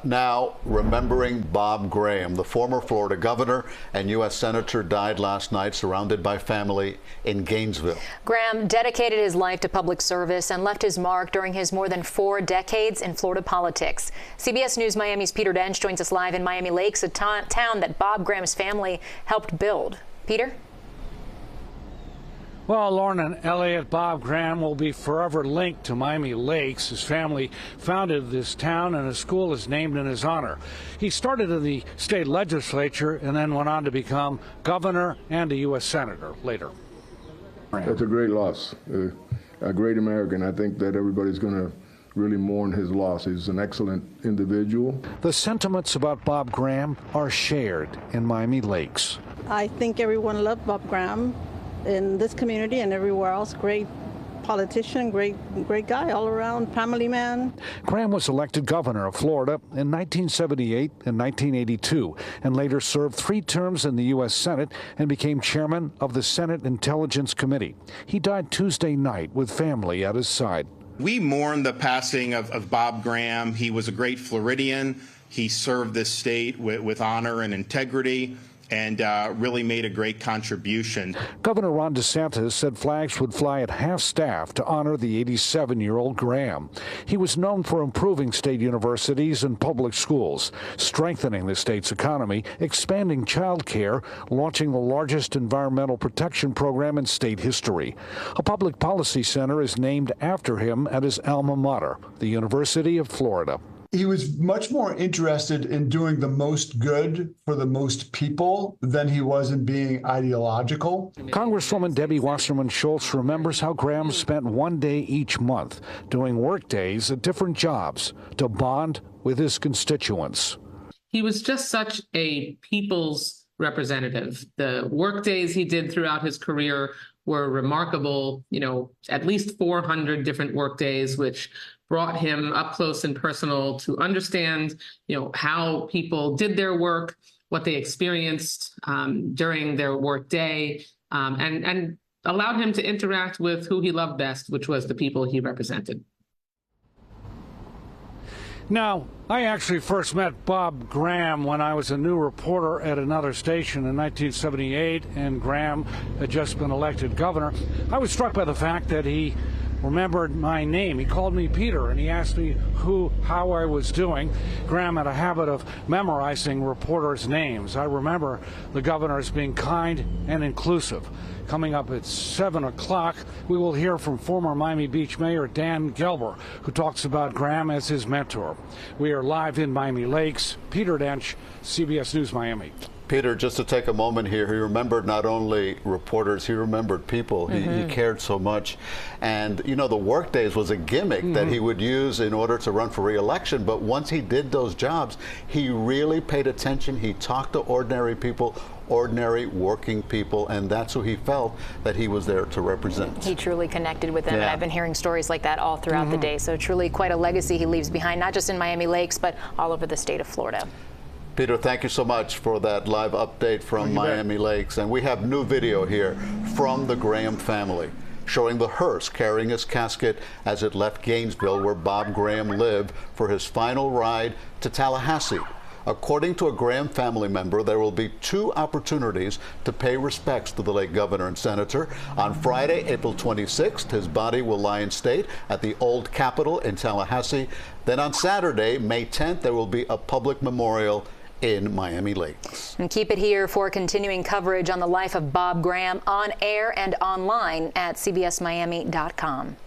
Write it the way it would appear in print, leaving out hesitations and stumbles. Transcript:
Now, remembering Bob Graham, the former Florida governor and U.S. senator, died last night surrounded by family in Gainesville. Graham dedicated his life to public service and left his mark during his more than 4 decades in Florida politics. CBS News Miami's Peter Dench joins us live in Miami Lakes, a town that Bob Graham's family helped build. Peter? Well, Lauren and Elliot, Bob Graham will be forever linked to Miami Lakes. His family founded this town, and a school is named in his honor. He started in the state legislature and then went on to become governor and a U.S. senator later. That's a great loss, a great American. I think that everybody's going to really mourn his loss. He's an excellent individual. The sentiments about Bob Graham are shared in Miami Lakes. I think everyone loved Bob Graham in this community and everywhere else. Great politician, great guy all around, family man. Graham was elected governor of Florida in 1978 and 1982 and later served 3 terms in the U.S. Senate and became chairman of the Senate Intelligence Committee. He died Tuesday night with family at his side. We mourn the passing of Bob Graham. He was a great Floridian. He served this state with honor and integrity, and really made a great contribution. Governor Ron DeSantis said flags would fly at half-staff to honor the 87-year-old Graham. He was known for improving state universities and public schools, strengthening the state's economy, expanding child care, launching the largest environmental protection program in state history. A public policy center is named after him at his alma mater, the University of Florida. He was much more interested in doing the most good for the most people than he was in being ideological. Congresswoman Debbie Wasserman Schultz remembers how Graham spent 1 day each month doing work days at different jobs to bond with his constituents. He was just such a people's representative. The work days he did throughout his career were remarkable, at least 400 different work days, which brought him up close and personal to understand, how people did their work, what they experienced during their work day, and allowed him to interact with who he loved best, which was the people he represented. Now, I actually first met Bob Graham when I was a new reporter at another station in 1978, and Graham had just been elected governor. I was struck by the fact that he remembered my name. He called me Peter, and he asked me how I was doing. Graham had a habit of memorizing reporters' names. I remember the governor as being kind and inclusive. Coming up at 7 o'clock, we will hear from former Miami Beach Mayor Dan Gelber, who talks about Graham as his mentor. We are live in Miami Lakes. Peter Dench, CBS News Miami. Peter, just to take a moment here, he remembered not only reporters, he remembered people. He cared so much. And, the work days was a gimmick that he would use in order to run for re-election. But once he did those jobs, he really paid attention. He talked to ordinary people, ordinary working people, and that's who he felt that he was there to represent. He truly connected with them, and I've been hearing stories like that all throughout the day. So truly quite a legacy he leaves behind, not just in Miami Lakes, but all over the state of Florida. Peter, thank you so much for that live update from Miami Lakes. And we have new video here from the Graham family showing the hearse carrying his casket as it left Gainesville, where Bob Graham lived, for his final ride to Tallahassee. According to a Graham family member, there will be 2 opportunities to pay respects to the late governor and senator. On Friday, April 26th, his body will lie in state at the Old Capitol in Tallahassee. Then on Saturday, May 10th, there will be a public memorial in Miami Lakes. And keep it here for continuing coverage on the life of Bob Graham on air and online at cbsmiami.com.